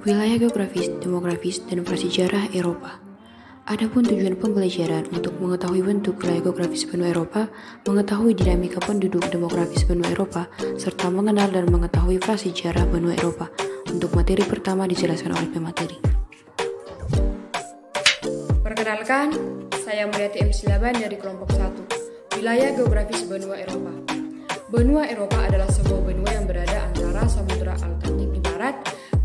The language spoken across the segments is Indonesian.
Wilayah geografis, demografis, dan prasejarah Eropa. Adapun tujuan pembelajaran untuk mengetahui bentuk wilayah geografis benua Eropa, mengetahui dinamika penduduk demografis benua Eropa, serta mengenal dan mengetahui prasejarah benua Eropa. Untuk materi pertama dijelaskan oleh pemateri. Perkenalkan, saya Mariati M. Silaban dari kelompok 1, Wilayah Geografis Benua Eropa. Benua Eropa adalah sebuah benua yang berada antara Samudra Atlantik di barat,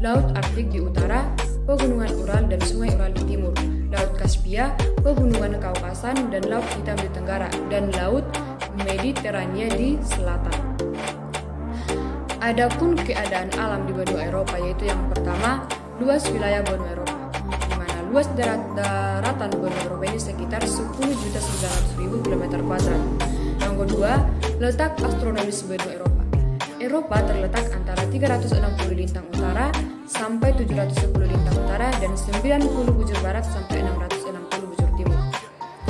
Laut Arktik di utara, Pegunungan Ural dan Sungai Ural di timur, Laut Kaspia, Pegunungan Kaukasan dan Laut Hitam di tenggara, dan Laut Mediterania di selatan. Adapun keadaan alam di benua Eropa yaitu yang pertama, luas wilayah benua Eropa, di mana luas daratan benua Eropa ini sekitar 10.900.000 km². Yang kedua, letak astronomis benua Eropa. Eropa terletak antara 360 lintang utara sampai 710 lintang utara dan 90 bujur barat sampai 660 bujur timur.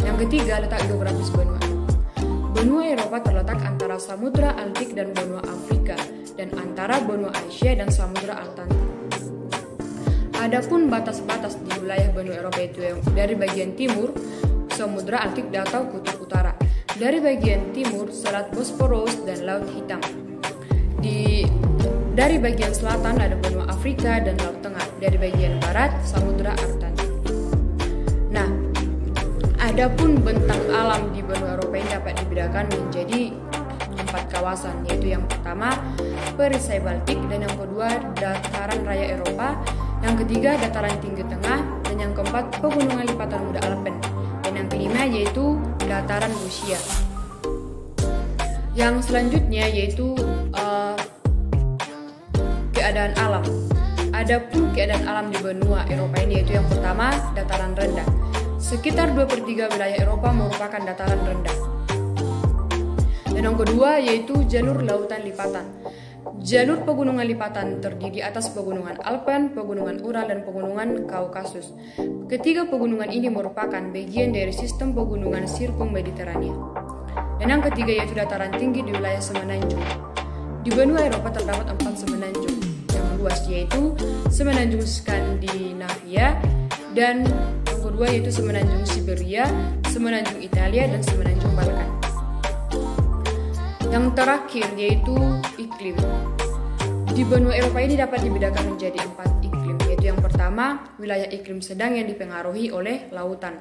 Yang ketiga, letak geografis benua Eropa. Benua Eropa terletak antara Samudra Atlantik dan benua Afrika dan antara benua Asia dan Samudra Atlantik. Adapun batas-batas di wilayah benua Eropa itu yang dari bagian timur Samudra Atlantik atau kutub utara, dari bagian timur Selat Bosporus dan Laut Hitam. Dari bagian selatan ada benua Afrika dan Laut Tengah. Dari bagian barat Samudra Atlantik. Nah, adapun bentang alam di benua Eropa ini dapat dibedakan menjadi 4 kawasan, yaitu yang pertama perisai Baltik, dan yang kedua dataran raya Eropa, yang ketiga dataran tinggi tengah, dan yang keempat pegunungan lipatan muda Alpen, dan yang kelima yaitu dataran Rusia. Yang selanjutnya yaitu keadaan alam. Adapun keadaan alam di benua Eropa ini yaitu yang pertama dataran rendah. Sekitar 2/3 wilayah Eropa merupakan dataran rendah. Dan yang kedua yaitu jalur lautan lipatan. Jalur pegunungan lipatan terdiri atas pegunungan Alpen, pegunungan Ural, dan pegunungan Kaukasus. Ketiga pegunungan ini merupakan bagian dari sistem pegunungan sirkum Mediterania. Dan yang ketiga yaitu dataran tinggi di wilayah semenanjung. Di benua Eropa terdapat 4 semenanjung yang luas, yaitu semenanjung Skandinavia, dan yang kedua yaitu semenanjung Siberia, semenanjung Italia, dan semenanjung Balkan. Yang terakhir yaitu iklim. Di benua Eropa ini dapat dibedakan menjadi 4 iklim, yaitu yang pertama wilayah iklim sedang yang dipengaruhi oleh lautan.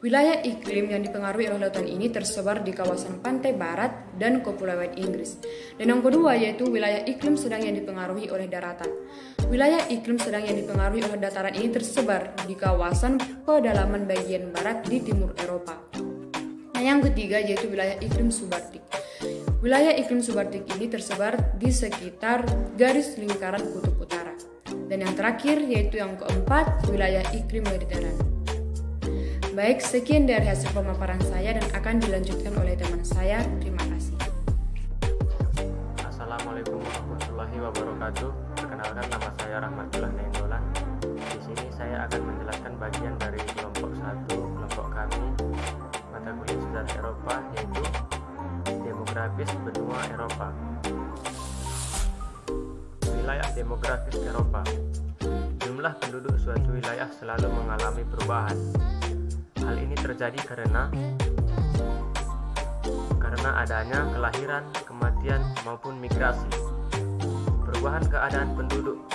Wilayah iklim yang dipengaruhi oleh lautan ini tersebar di kawasan pantai barat dan Kepulauan Inggris. Dan yang kedua yaitu wilayah iklim sedang yang dipengaruhi oleh daratan. Wilayah iklim sedang yang dipengaruhi oleh dataran ini tersebar di kawasan pedalaman bagian barat di timur Eropa. Nah, yang ketiga yaitu wilayah iklim subarktik. Wilayah iklim subarktik ini tersebar di sekitar garis lingkaran kutub utara. Dan yang terakhir yaitu yang keempat wilayah iklim Mediterania. Baik, sekian dari hasil pemaparan saya dan akan dilanjutkan oleh teman saya. Terima kasih. Assalamualaikum warahmatullahi wabarakatuh. Perkenalkan, nama saya Rahmatullah Nainggolan. Di sini saya akan menjelaskan bagian dari kelompok 1, kelompok kami, mata kuliah sejarah Eropa, yaitu demografis benua Eropa. Wilayah demografis Eropa. Jumlah penduduk suatu wilayah selalu mengalami perubahan. Hal ini terjadi karena adanya kelahiran, kematian, maupun migrasi. Perubahan keadaan penduduk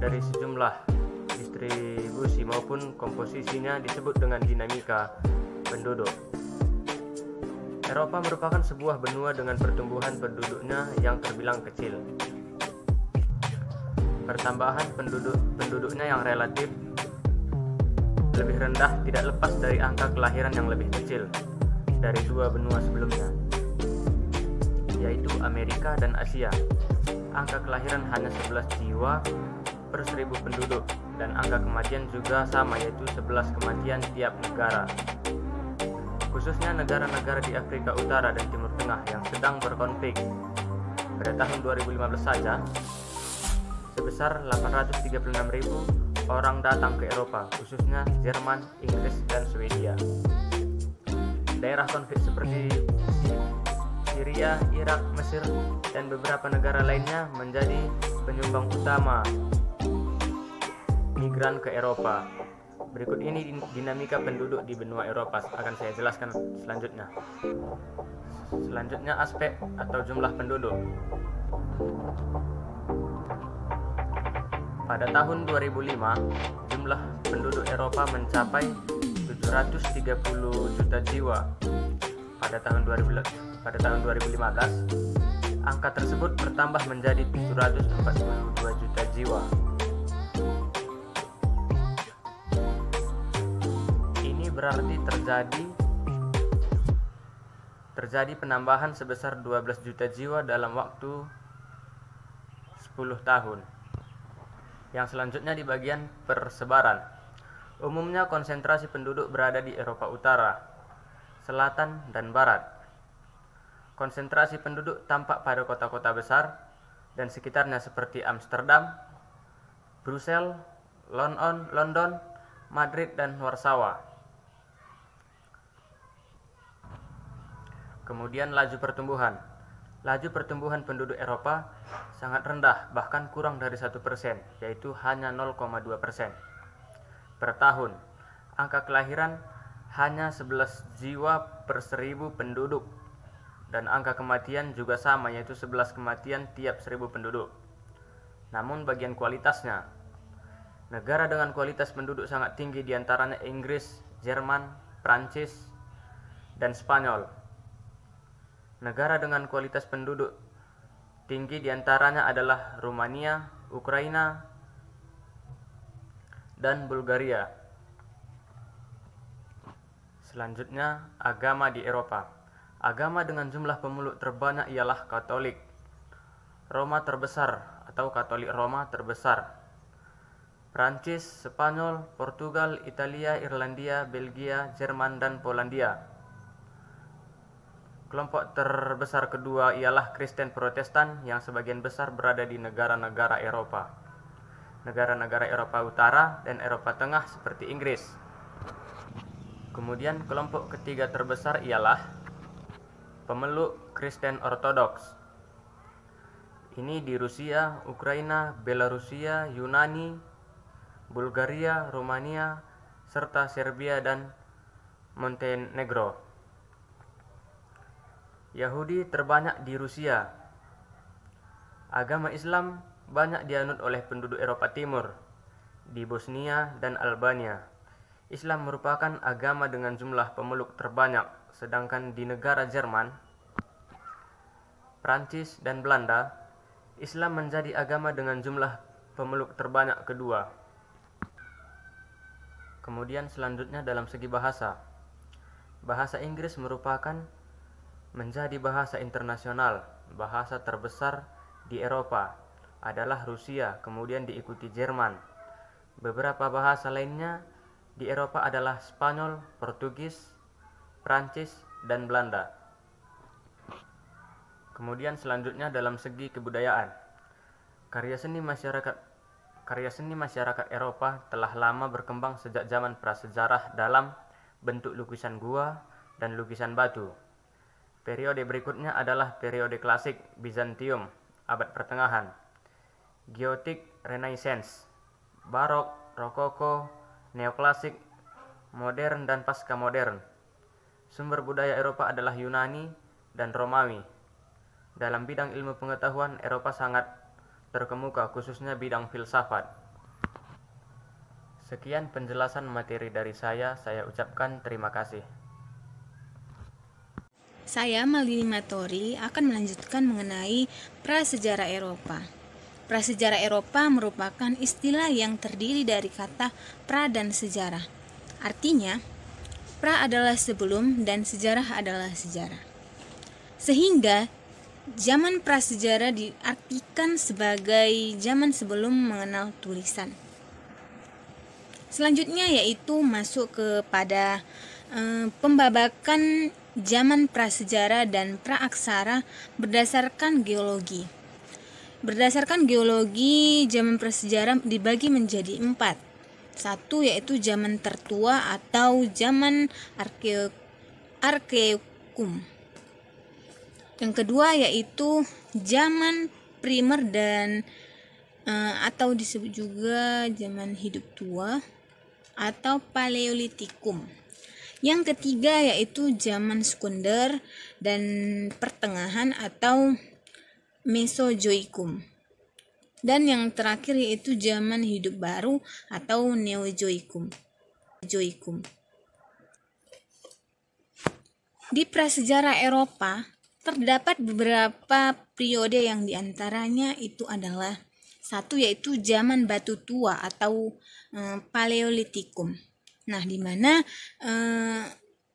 dari sejumlah distribusi maupun komposisinya disebut dengan dinamika penduduk. Eropa merupakan sebuah benua dengan pertumbuhan penduduknya yang terbilang kecil. Pertambahan penduduknya yang relatif lebih rendah tidak lepas dari angka kelahiran yang lebih kecil dari dua benua sebelumnya, yaitu Amerika dan Asia. Angka kelahiran hanya 11 jiwa per 1000 penduduk, dan angka kematian juga sama, yaitu 11 kematian tiap negara. Khususnya negara-negara di Afrika Utara dan Timur Tengah yang sedang berkonflik. Pada tahun 2015 saja, sebesar 836.000 orang datang ke Eropa, khususnya Jerman, Inggris, dan Swedia. Daerah konflik seperti Syria, Irak, Mesir, dan beberapa negara lainnya menjadi penyumbang utama migran ke Eropa. Berikut ini dinamika penduduk di benua Eropa akan saya jelaskan selanjutnya. Selanjutnya aspek atau jumlah penduduk. Pada tahun 2005, jumlah penduduk Eropa mencapai 730 juta jiwa. Pada tahun 2015, angka tersebut bertambah menjadi 742 juta jiwa. Ini berarti terjadi penambahan sebesar 12 juta jiwa dalam waktu 10 tahun. Yang selanjutnya di bagian persebaran. Umumnya konsentrasi penduduk berada di Eropa Utara, Selatan, dan Barat. Konsentrasi penduduk tampak pada kota-kota besar dan sekitarnya seperti Amsterdam, Brussels, London, Madrid, dan Warsawa. Kemudian laju pertumbuhan. Laju pertumbuhan penduduk Eropa sangat rendah, bahkan kurang dari 1%, yaitu hanya 0,2% per tahun. Angka kelahiran hanya 11 jiwa per 1000 penduduk, dan angka kematian juga sama, yaitu 11 kematian tiap 1000 penduduk. Namun bagian kualitasnya, negara dengan kualitas penduduk sangat tinggi diantaranya Inggris, Jerman, Prancis, dan Spanyol. Negara dengan kualitas penduduk tinggi diantaranya adalah Rumania, Ukraina, dan Bulgaria. Selanjutnya, agama di Eropa. Agama dengan jumlah pemeluk terbanyak ialah Katolik. Roma terbesar atau Katolik Roma terbesar. Prancis, Spanyol, Portugal, Italia, Irlandia, Belgia, Jerman, dan Polandia. Kelompok terbesar kedua ialah Kristen Protestan yang sebagian besar berada di negara-negara Eropa. Negara-negara Eropa Utara dan Eropa Tengah seperti Inggris. Kemudian kelompok ketiga terbesar ialah pemeluk Kristen Ortodoks. Ini di Rusia, Ukraina, Belarusia, Yunani, Bulgaria, Romania, serta Serbia dan Montenegro. Yahudi terbanyak di Rusia. Agama Islam banyak dianut oleh penduduk Eropa Timur, di Bosnia dan Albania. Islam merupakan agama dengan jumlah pemeluk terbanyak, sedangkan di negara Jerman, Prancis, dan Belanda, Islam menjadi agama dengan jumlah pemeluk terbanyak kedua. Kemudian selanjutnya dalam segi bahasa. Bahasa Inggris merupakan menjadi bahasa internasional. Bahasa terbesar di Eropa adalah Rusia, kemudian diikuti Jerman. Beberapa bahasa lainnya di Eropa adalah Spanyol, Portugis, Prancis, dan Belanda. Kemudian selanjutnya dalam segi kebudayaan. Karya seni masyarakat Eropa telah lama berkembang sejak zaman prasejarah dalam bentuk lukisan gua dan lukisan batu. Periode berikutnya adalah periode klasik Bizantium, abad pertengahan, Gotik, Renaissance, Barok, Rokoko, Neoklasik, Modern, dan Pasca Modern. Sumber budaya Eropa adalah Yunani dan Romawi. Dalam bidang ilmu pengetahuan, Eropa sangat terkemuka, khususnya bidang filsafat. Sekian penjelasan materi dari saya ucapkan terima kasih. Saya, Maldini Matori, akan melanjutkan mengenai prasejarah Eropa. Prasejarah Eropa merupakan istilah yang terdiri dari kata pra dan sejarah. Artinya, pra adalah sebelum dan sejarah adalah sejarah. Sehingga, zaman prasejarah diartikan sebagai zaman sebelum mengenal tulisan. Selanjutnya yaitu masuk kepada pembabakan zaman prasejarah dan praaksara berdasarkan geologi. Berdasarkan geologi, zaman prasejarah dibagi menjadi 4. Satu yaitu zaman tertua atau zaman arkeokum. Yang kedua yaitu zaman primer dan atau disebut juga zaman hidup tua atau Paleolitikum. Yang ketiga yaitu zaman sekunder dan pertengahan atau Mesozoikum. Dan yang terakhir yaitu zaman hidup baru atau Neozoikum. Di prasejarah Eropa terdapat beberapa periode yang diantaranya itu adalah satu yaitu zaman batu tua atau Paleolitikum. Nah, di mana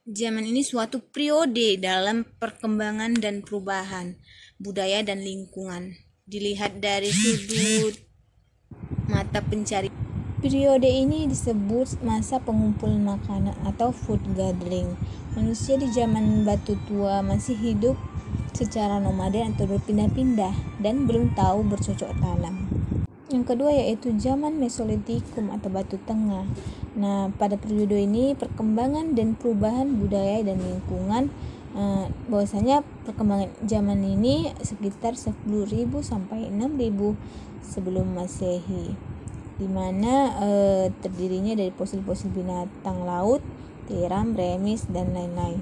zaman ini suatu periode dalam perkembangan dan perubahan budaya dan lingkungan. Dilihat dari sudut mata pencari. Periode ini disebut masa pengumpulan makanan atau food gathering. Manusia di zaman batu tua masih hidup secara nomaden atau berpindah-pindah dan belum tahu bercocok tanam. Yang kedua yaitu zaman Mesolitikum atau batu tengah. Nah, pada periode ini perkembangan dan perubahan budaya dan lingkungan, bahwasanya perkembangan zaman ini sekitar 10.000 sampai 6.000 sebelum Masehi, di mana terdirinya dari fosil-fosil binatang laut, tiram, remis, dan lain-lain.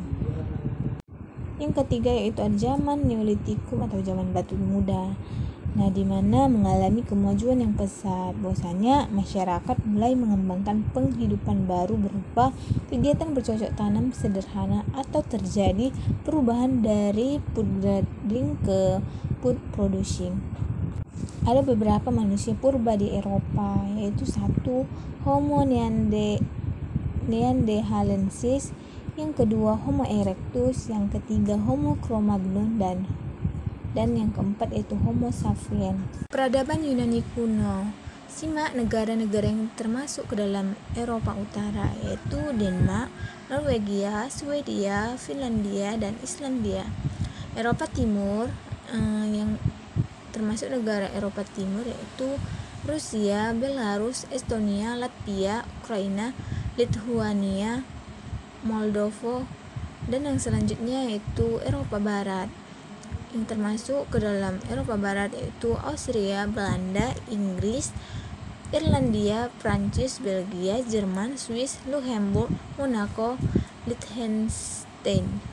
Yang ketiga yaitu zaman Neolitikum atau zaman batu muda. Nah, di mana mengalami kemajuan yang pesat, bahwasanya masyarakat mulai mengembangkan penghidupan baru berupa kegiatan bercocok tanam sederhana atau terjadi perubahan dari food gathering ke food producing. Ada beberapa manusia purba di Eropa, yaitu satu Homo neanderthalensis, yang kedua Homo erectus, yang ketiga Homo cro-magnon, dan yang keempat yaitu Homo sapiens. Peradaban Yunani kuno. Simak negara-negara yang termasuk ke dalam Eropa Utara, yaitu Denmark, Norwegia, Swedia, Finlandia, dan Islandia. Eropa Timur, yang termasuk negara Eropa Timur yaitu Rusia, Belarus, Estonia, Latvia, Ukraina, Lithuania, Moldova, dan yang selanjutnya yaitu Eropa Barat. Yang termasuk ke dalam Eropa Barat yaitu Austria, Belanda, Inggris, Irlandia, Prancis, Belgia, Jerman, Swiss, Luxembourg, Monaco, Liechtenstein.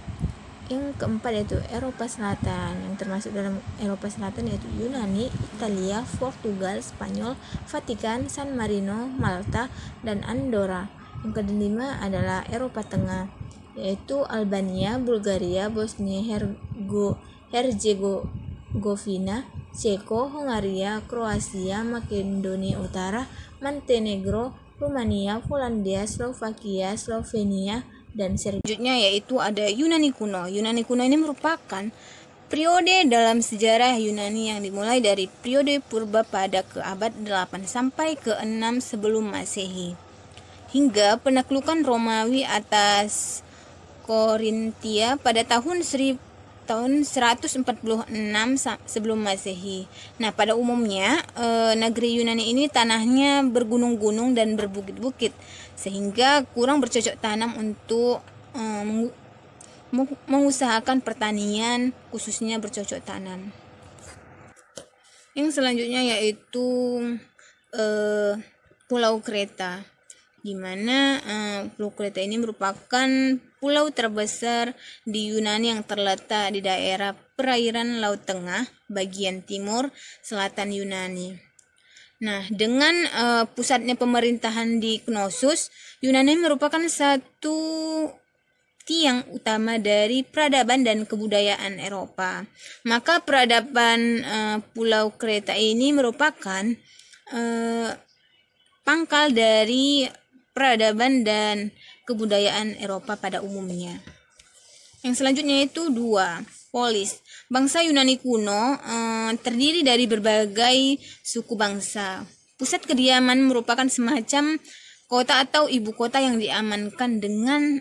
Yang keempat yaitu Eropa Selatan. Yang termasuk dalam Eropa Selatan yaitu Yunani, Italia, Portugal, Spanyol, Vatikan, San Marino, Malta, dan Andorra. Yang kelima adalah Eropa Tengah, yaitu Albania, Bulgaria, Bosnia Herzegovina, Ceko, Hongaria, Kroasia, Makedonia Utara, Montenegro, Rumania, Polandia, Slovakia, Slovenia, dan selanjutnya yaitu ada Yunani kuno. Yunani kuno ini merupakan periode dalam sejarah Yunani yang dimulai dari periode purba pada ke abad 8 sampai ke 6 sebelum Masehi hingga penaklukan Romawi atas Korintia pada tahun 146 sebelum Masehi. Nah, pada umumnya negeri Yunani ini tanahnya bergunung-gunung dan berbukit-bukit sehingga kurang bercocok tanam untuk mengusahakan pertanian, khususnya bercocok tanam. Yang selanjutnya yaitu Pulau Kreta, di mana Pulau Kreta ini merupakan pulau terbesar di Yunani yang terletak di daerah perairan Laut Tengah, bagian timur selatan Yunani. Nah, dengan pusatnya pemerintahan di Knossos, Yunani merupakan satu tiang utama dari peradaban dan kebudayaan Eropa. Maka peradaban Pulau Kreta ini merupakan pangkal dari peradaban dan kebudayaan Eropa pada umumnya. Yang selanjutnya itu 2. Polis. Bangsa Yunani kuno terdiri dari berbagai suku bangsa. Pusat kediaman merupakan semacam kota atau ibu kota yang diamankan dengan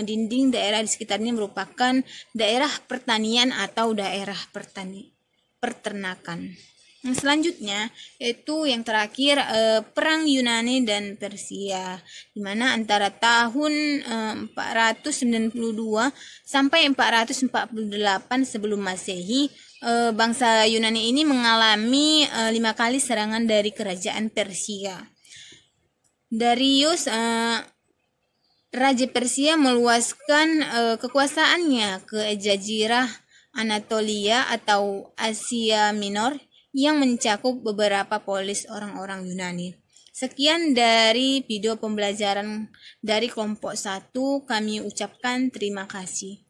dinding daerah di sekitarnya merupakan daerah pertanian atau daerah peternakan. Yang selanjutnya yaitu yang terakhir perang Yunani dan Persia, di mana antara tahun 492 sampai 448 sebelum Masehi bangsa Yunani ini mengalami 5 kali serangan dari kerajaan Persia. Darius, Raja Persia, meluaskan kekuasaannya ke Jazirah Anatolia atau Asia Minor yang mencakup beberapa polis orang-orang Yunani. Sekian dari video pembelajaran dari kelompok 1, kami ucapkan terima kasih.